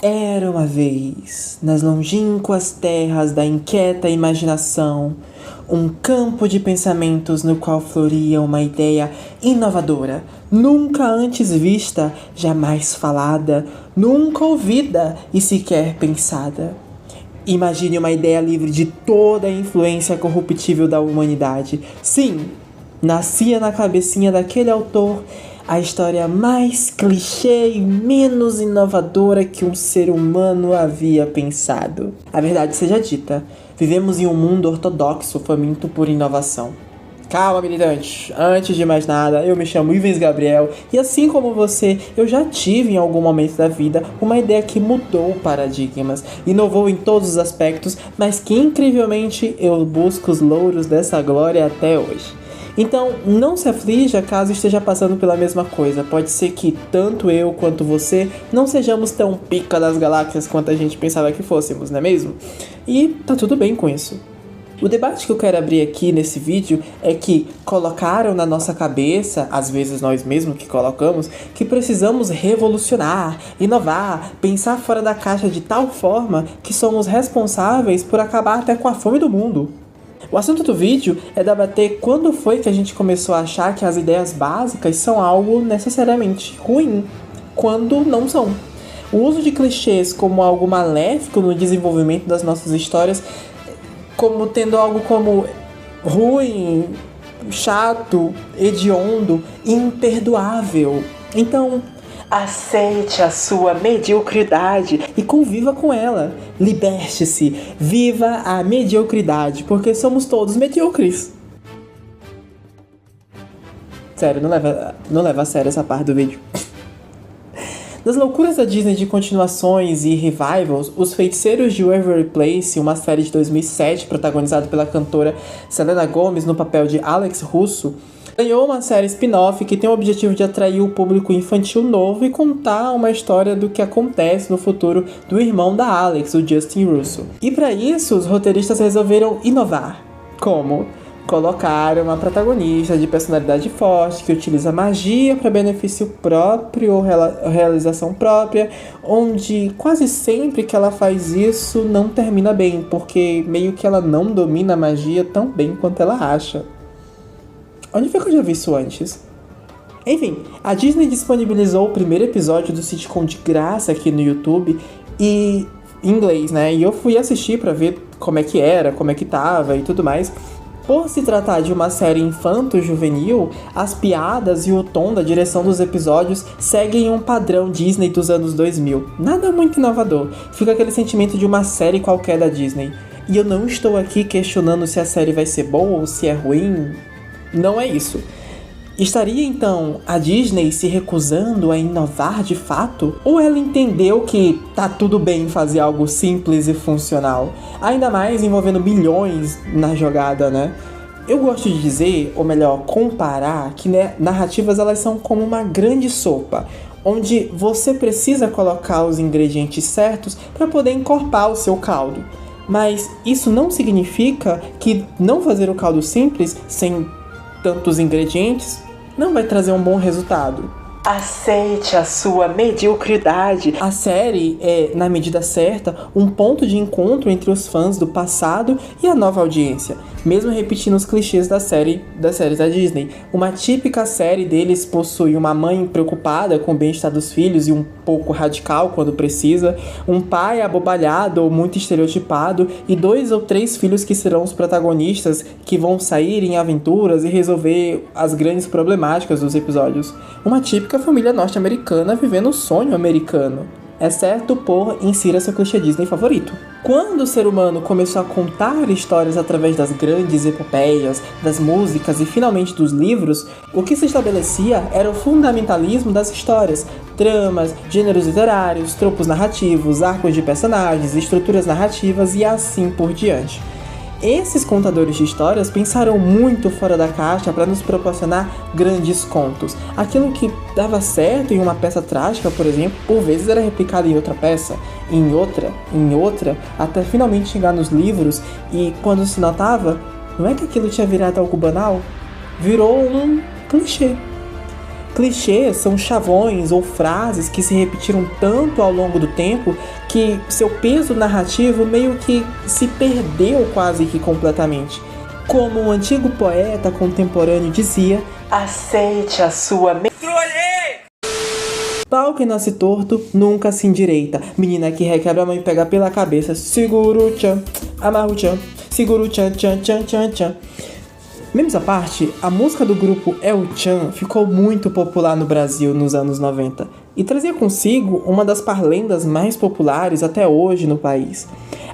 Era uma vez, nas longínquas terras da inquieta imaginação, um campo de pensamentos no qual floria uma ideia inovadora, nunca antes vista, jamais falada, nunca ouvida e sequer pensada. Imagine uma ideia livre de toda a influência corruptível da humanidade. Sim, nascia na cabecinha daquele autor a história mais clichê e menos inovadora que um ser humano havia pensado. A verdade seja dita, vivemos em um mundo ortodoxo faminto por inovação. Calma, militante. Antes de mais nada, eu me chamo Ivens Gabriel e assim como você, eu já tive em algum momento da vida uma ideia que mudou paradigmas, inovou em todos os aspectos, mas que incrivelmente eu busco os louros dessa glória até hoje. Então, não se aflija caso esteja passando pela mesma coisa. Pode ser que tanto eu quanto você não sejamos tão pica das galáxias quanto a gente pensava que fôssemos, não é mesmo? E tá tudo bem com isso. O debate que eu quero abrir aqui nesse vídeo é que colocaram na nossa cabeça, às vezes nós mesmos que colocamos, que precisamos revolucionar, inovar, pensar fora da caixa de tal forma que somos responsáveis por acabar até com a fome do mundo. O assunto do vídeo é debater quando foi que a gente começou a achar que as ideias básicas são algo necessariamente ruim, quando não são. O uso de clichês como algo maléfico no desenvolvimento das nossas histórias, como tendo algo como ruim, chato, hediondo, imperdoável. Então, aceite a sua mediocridade e conviva com ela. Liberte-se, viva a mediocridade, porque somos todos medíocres. Sério, não leva a sério essa parte do vídeo. Das loucuras da Disney de continuações e revivals, Os Feiticeiros de Waverly Place, uma série de 2007 protagonizada pela cantora Selena Gomez no papel de Alex Russo, ganhou uma série spin-off que tem o objetivo de atrair o público infantil novo e contar uma história do que acontece no futuro do irmão da Alex, o Justin Russo. E para isso, os roteiristas resolveram inovar. Como? Colocar uma protagonista de personalidade forte que utiliza magia para benefício próprio ou realização própria, onde quase sempre que ela faz isso não termina bem, porque meio que ela não domina a magia tão bem quanto ela acha. Onde foi que eu já vi isso antes? Enfim, a Disney disponibilizou o primeiro episódio do sitcom de graça aqui no YouTube e em inglês, né? E eu fui assistir pra ver como é que era, como é que tava e tudo mais. Por se tratar de uma série infanto-juvenil, as piadas e o tom da direção dos episódios seguem um padrão Disney dos anos 2000. Nada muito inovador, fica aquele sentimento de uma série qualquer da Disney. E eu não estou aqui questionando se a série vai ser boa ou se é ruim. Não é isso. Estaria então a Disney se recusando a inovar de fato? Ou ela entendeu que tá tudo bem fazer algo simples e funcional? Ainda mais envolvendo bilhões na jogada, né? Eu gosto de dizer, ou melhor, comparar, que narrativas elas são como uma grande sopa, onde você precisa colocar os ingredientes certos para poder encorpar o seu caldo. Mas isso não significa que não fazer o caldo simples, sem tantos ingredientes, não vai trazer um bom resultado. Aceite a sua mediocridade. A série é, na medida certa, um ponto de encontro entre os fãs do passado e a nova audiência, mesmo repetindo os clichês das séries da Disney. Uma típica série deles possui uma mãe preocupada com o bem-estar dos filhos e um pouco radical quando precisa, um pai abobalhado ou muito estereotipado e 2 ou 3 filhos que serão os protagonistas que vão sair em aventuras e resolver as grandes problemáticas dos episódios. Uma típica família norte-americana vivendo o sonho americano, exceto por insira seu clichê Disney favorito. Quando o ser humano começou a contar histórias através das grandes epopeias, das músicas e finalmente dos livros, o que se estabelecia era o fundamentalismo das histórias, tramas, gêneros literários, tropos narrativos, arcos de personagens, estruturas narrativas e assim por diante. Esses contadores de histórias pensaram muito fora da caixa para nos proporcionar grandes contos. Aquilo que dava certo em uma peça trágica, por exemplo, por vezes era replicado em outra peça, em outra, até finalmente chegar nos livros e quando se notava, não é que aquilo tinha virado algo banal, virou um clichê. Clichês são chavões ou frases que se repetiram tanto ao longo do tempo que seu peso narrativo meio que se perdeu quase que completamente. Como um antigo poeta contemporâneo dizia, aceite a sua... Pau que nasce torto, nunca se endireita. Menina que requebra a mãe pega pela cabeça. Seguro tchan, amarro tchan, seguro tchan, tchan, tchan, tchan, tchan. Menos à parte, a música do grupo El Chan ficou muito popular no Brasil nos anos 90 e trazia consigo uma das parlendas mais populares até hoje no país.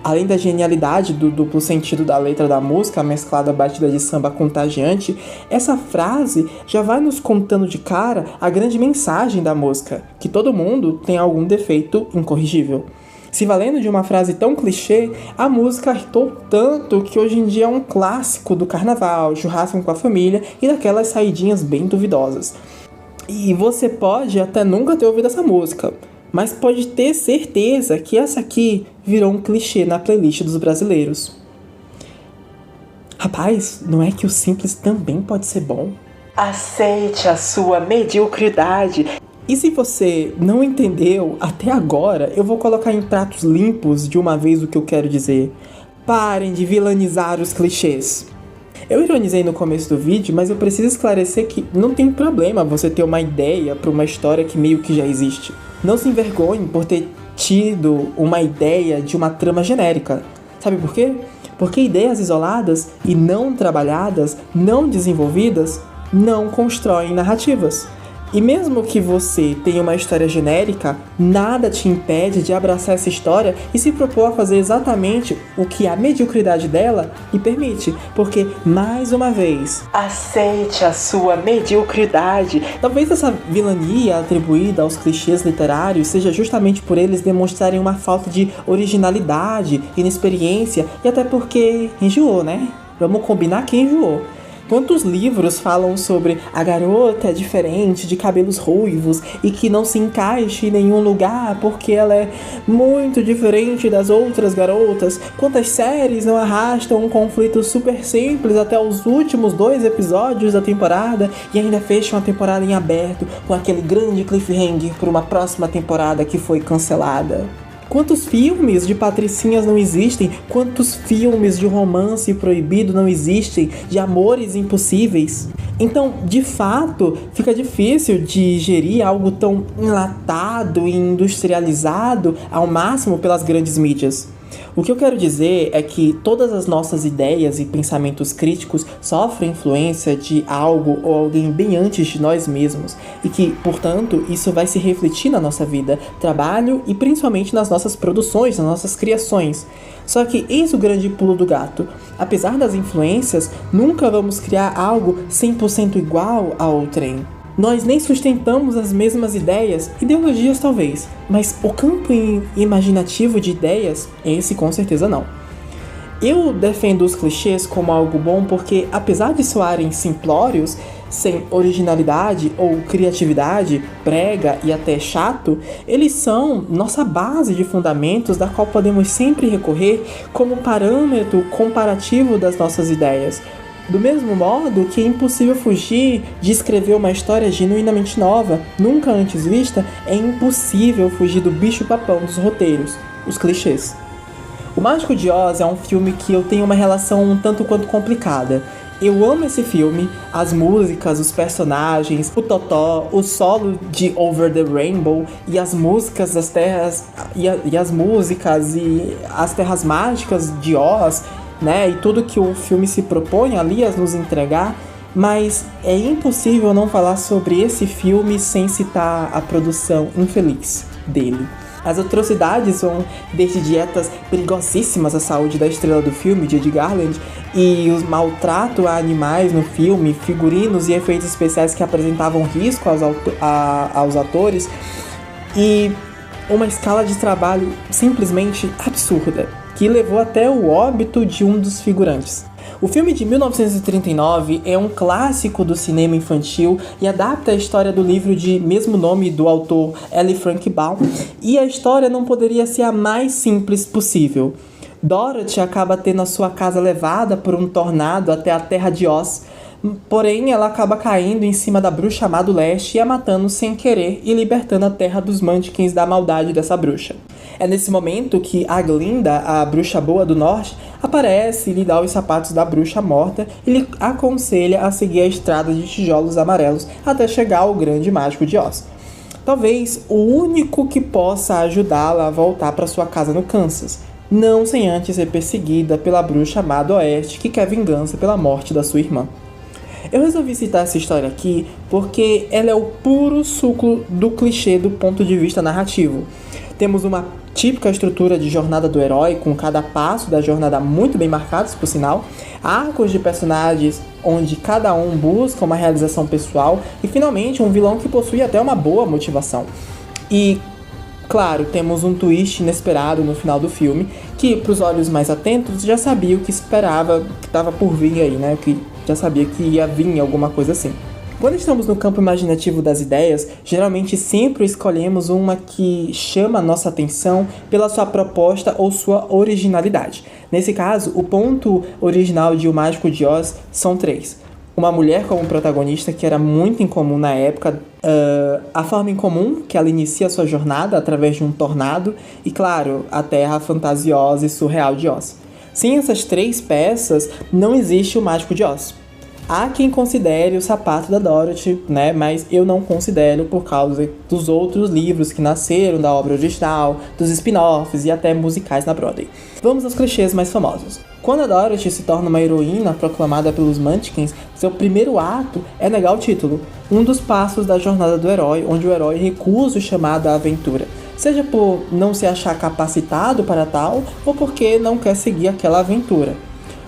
Além da genialidade do duplo sentido da letra da música, mesclada à batida de samba contagiante, essa frase já vai nos contando de cara a grande mensagem da música, que todo mundo tem algum defeito incorrigível. Se valendo de uma frase tão clichê, a música irritou tanto que hoje em dia é um clássico do carnaval, churrasco com a família e daquelas saidinhas bem duvidosas. E você pode até nunca ter ouvido essa música, mas pode ter certeza que essa aqui virou um clichê na playlist dos brasileiros. Rapaz, não é que o simples também pode ser bom? Aceite a sua mediocridade. E se você não entendeu até agora, eu vou colocar em pratos limpos de uma vez o que eu quero dizer. Parem de vilanizar os clichês. Eu ironizei no começo do vídeo, mas eu preciso esclarecer que não tem problema você ter uma ideia para uma história que meio que já existe. Não se envergonhe por ter tido uma ideia de uma trama genérica. Sabe por quê? Porque ideias isoladas e não trabalhadas, não desenvolvidas, não constroem narrativas. E mesmo que você tenha uma história genérica, nada te impede de abraçar essa história e se propor a fazer exatamente o que a mediocridade dela lhe permite. Porque, mais uma vez, aceite a sua mediocridade. Talvez essa vilania atribuída aos clichês literários seja justamente por eles demonstrarem uma falta de originalidade, inexperiência e até porque enjoou, né? Vamos combinar que enjoou. Quantos livros falam sobre a garota diferente, de cabelos ruivos e que não se encaixa em nenhum lugar porque ela é muito diferente das outras garotas? Quantas séries não arrastam um conflito super simples até os últimos 2 episódios da temporada e ainda fecham a temporada em aberto com aquele grande cliffhanger para uma próxima temporada que foi cancelada? Quantos filmes de patricinhas não existem? Quantos filmes de romance proibido não existem? De amores impossíveis? Então, de fato, fica difícil digerir algo tão enlatado e industrializado ao máximo pelas grandes mídias. O que eu quero dizer é que todas as nossas ideias e pensamentos críticos sofrem influência de algo ou alguém bem antes de nós mesmos e que, portanto, isso vai se refletir na nossa vida, trabalho e principalmente nas nossas produções, nas nossas criações. Só que eis o grande pulo do gato. Apesar das influências, nunca vamos criar algo 100% igual ao outrem. Nós nem sustentamos as mesmas ideias, ideologias talvez, mas o campo imaginativo de ideias, esse com certeza não. Eu defendo os clichês como algo bom porque, apesar de soarem simplórios, sem originalidade ou criatividade, brega e até chato, eles são nossa base de fundamentos da qual podemos sempre recorrer como parâmetro comparativo das nossas ideias. Do mesmo modo que é impossível fugir de escrever uma história genuinamente nova, nunca antes vista, é impossível fugir do bicho-papão dos roteiros, os clichês. O Mágico de Oz é um filme que eu tenho uma relação um tanto quanto complicada. Eu amo esse filme, as músicas, os personagens, o Totó, o solo de Over the Rainbow e as músicas das terras e as músicas e as terras mágicas de Oz, né? E tudo que o filme se propõe ali a nos entregar, mas é impossível não falar sobre esse filme sem citar a produção infeliz dele. As atrocidades vão desde dietas perigosíssimas à saúde da estrela do filme, Judy Garland, e o maltrato a animais no filme, figurinos e efeitos especiais que apresentavam risco aos atores, e uma escala de trabalho simplesmente absurda, que levou até o óbito de um dos figurantes. O filme de 1939 é um clássico do cinema infantil e adapta a história do livro de mesmo nome do autor L. Frank Baum, e a história não poderia ser a mais simples possível. Dorothy acaba tendo a sua casa levada por um tornado até a terra de Oz, Porém, ela acaba caindo em cima da bruxa má do leste e a matando sem querer e libertando a terra dos Munchkins da maldade dessa bruxa. É nesse momento que a Glinda, a bruxa boa do norte, aparece e lhe dá os sapatos da bruxa morta e lhe aconselha a seguir a estrada de tijolos amarelos até chegar ao grande mágico de Oz. Talvez o único que possa ajudá-la a voltar para sua casa no Kansas, não sem antes ser perseguida pela bruxa má do oeste que quer vingança pela morte da sua irmã. Eu resolvi citar essa história aqui porque ela é o puro suco do clichê do ponto de vista narrativo. Temos uma típica estrutura de jornada do herói, com cada passo da jornada muito bem marcados, por sinal, arcos de personagens onde cada um busca uma realização pessoal e, finalmente, um vilão que possui até uma boa motivação. E, claro, temos um twist inesperado no final do filme, que, para os olhos mais atentos, já sabia o que esperava, que estava por vir aí, né? Que já sabia que ia vir alguma coisa assim. Quando estamos no campo imaginativo das ideias, geralmente sempre escolhemos uma que chama a nossa atenção pela sua proposta ou sua originalidade. Nesse caso, o ponto original de O Mágico de Oz são 3. Uma mulher como protagonista, que era muito incomum na época, a forma incomum que ela inicia sua jornada através de um tornado e, claro, a terra fantasiosa e surreal de Oz. Sem essas 3 peças, não existe O Mágico de Oz. Há quem considere o sapato da Dorothy, né? Mas eu não considero por causa dos outros livros que nasceram da obra original, dos spin-offs e até musicais na Broadway. Vamos aos clichês mais famosos. Quando a Dorothy se torna uma heroína proclamada pelos Munchkins, seu primeiro ato é negar o título, um dos passos da jornada do herói, onde o herói recusa o chamado à aventura, seja por não se achar capacitado para tal ou porque não quer seguir aquela aventura.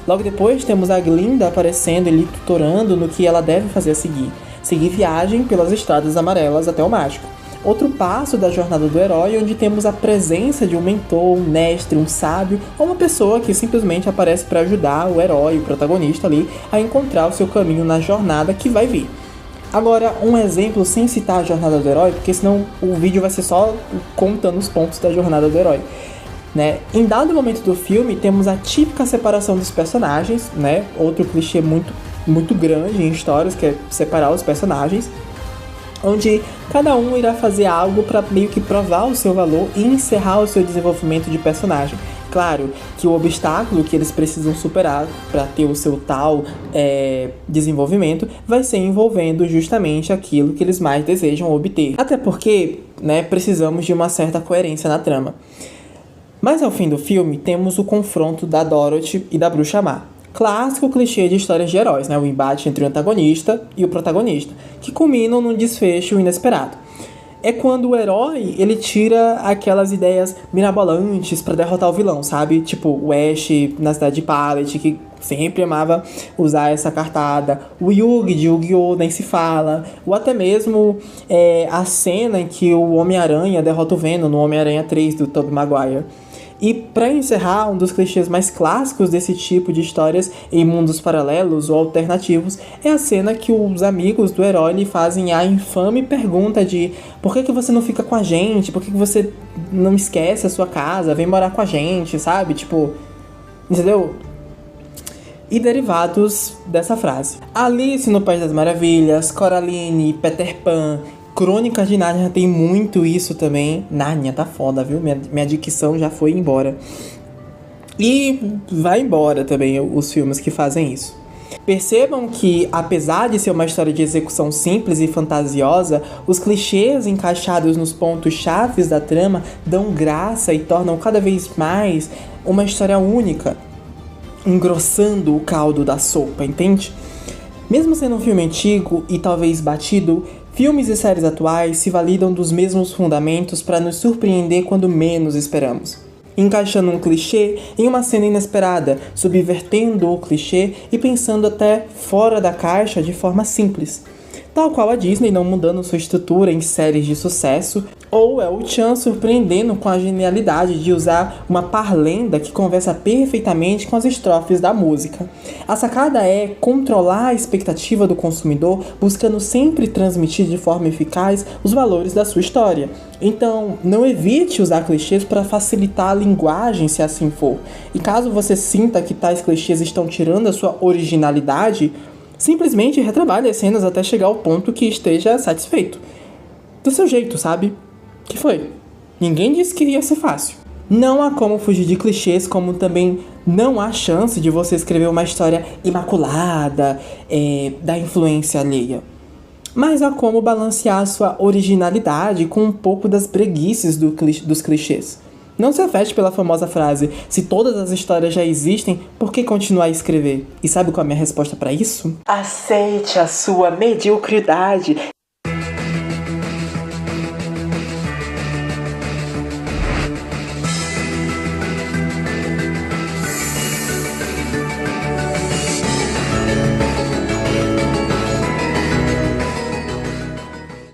Logo depois temos a Glinda aparecendo e lhe tutorando no que ela deve fazer a seguir. Seguir viagem pelas estradas amarelas até o mágico. Outro passo da jornada do herói, onde temos a presença de um mentor, um mestre, um sábio, ou uma pessoa que simplesmente aparece para ajudar o herói, o protagonista ali, a encontrar o seu caminho na jornada que vai vir. Agora, um exemplo sem citar a jornada do herói, porque senão o vídeo vai ser só contando os pontos da jornada do herói. Né? Em dado momento do filme, temos a típica separação dos personagens, né? Outro clichê muito grande em histórias, que é separar os personagens, onde cada um irá fazer algo para meio que provar o seu valor e encerrar o seu desenvolvimento de personagem. Claro que o obstáculo que eles precisam superar para ter o seu tal desenvolvimento vai ser envolvendo justamente aquilo que eles mais desejam obter. Até porque, né, precisamos de uma certa coerência na trama. Mas ao fim do filme, temos o confronto da Dorothy e da Bruxa Má. Clássico clichê de histórias de heróis, né? O embate entre o antagonista e o protagonista, que culminam num desfecho inesperado. É quando o herói, ele tira aquelas ideias mirabolantes para derrotar o vilão, sabe? Tipo, o Ash na cidade de Pallet, que sempre amava usar essa cartada. O Yugi de Yu-Gi-Oh! Nem se fala. Ou até mesmo a cena em que o Homem-Aranha derrota o Venom no Homem-Aranha 3 do Tobey Maguire. E para encerrar, um dos clichês mais clássicos desse tipo de histórias em mundos paralelos ou alternativos é a cena que os amigos do herói lhe fazem a infame pergunta de por que você não fica com a gente? Por que você não esquece a sua casa? Vem morar com a gente, sabe? Tipo, entendeu? E derivados dessa frase. Alice no País das Maravilhas, Coraline, Peter Pan, Crônicas de Nárnia tem muito isso também. Nárnia tá foda, viu? Minha dicção já foi embora. E vai embora também os filmes que fazem isso. Percebam que, apesar de ser uma história de execução simples e fantasiosa, os clichês encaixados nos pontos chaves da trama dão graça e tornam cada vez mais uma história única, engrossando o caldo da sopa, entende? Mesmo sendo um filme antigo e talvez batido, filmes e séries atuais se validam dos mesmos fundamentos para nos surpreender quando menos esperamos, encaixando um clichê em uma cena inesperada, subvertendo o clichê e pensando até fora da caixa de forma simples. Tal qual a Disney não mudando sua estrutura em séries de sucesso, ou é o Chan surpreendendo com a genialidade de usar uma parlenda que conversa perfeitamente com as estrofes da música. A sacada é controlar a expectativa do consumidor, buscando sempre transmitir de forma eficaz os valores da sua história. Então, não evite usar clichês para facilitar a linguagem, se assim for. E caso você sinta que tais clichês estão tirando a sua originalidade, Simplesmente retrabalhe as cenas até chegar ao ponto que esteja satisfeito. Do seu jeito, sabe? Que foi? Ninguém disse que ia ser fácil. Não há como fugir de clichês, como também não há chance de você escrever uma história imaculada, da influência alheia. Mas há como balancear sua originalidade com um pouco das preguiças dos clichês. Não se afete pela famosa frase, se todas as histórias já existem, por que continuar a escrever? E sabe qual é a minha resposta para isso? Aceite a sua mediocridade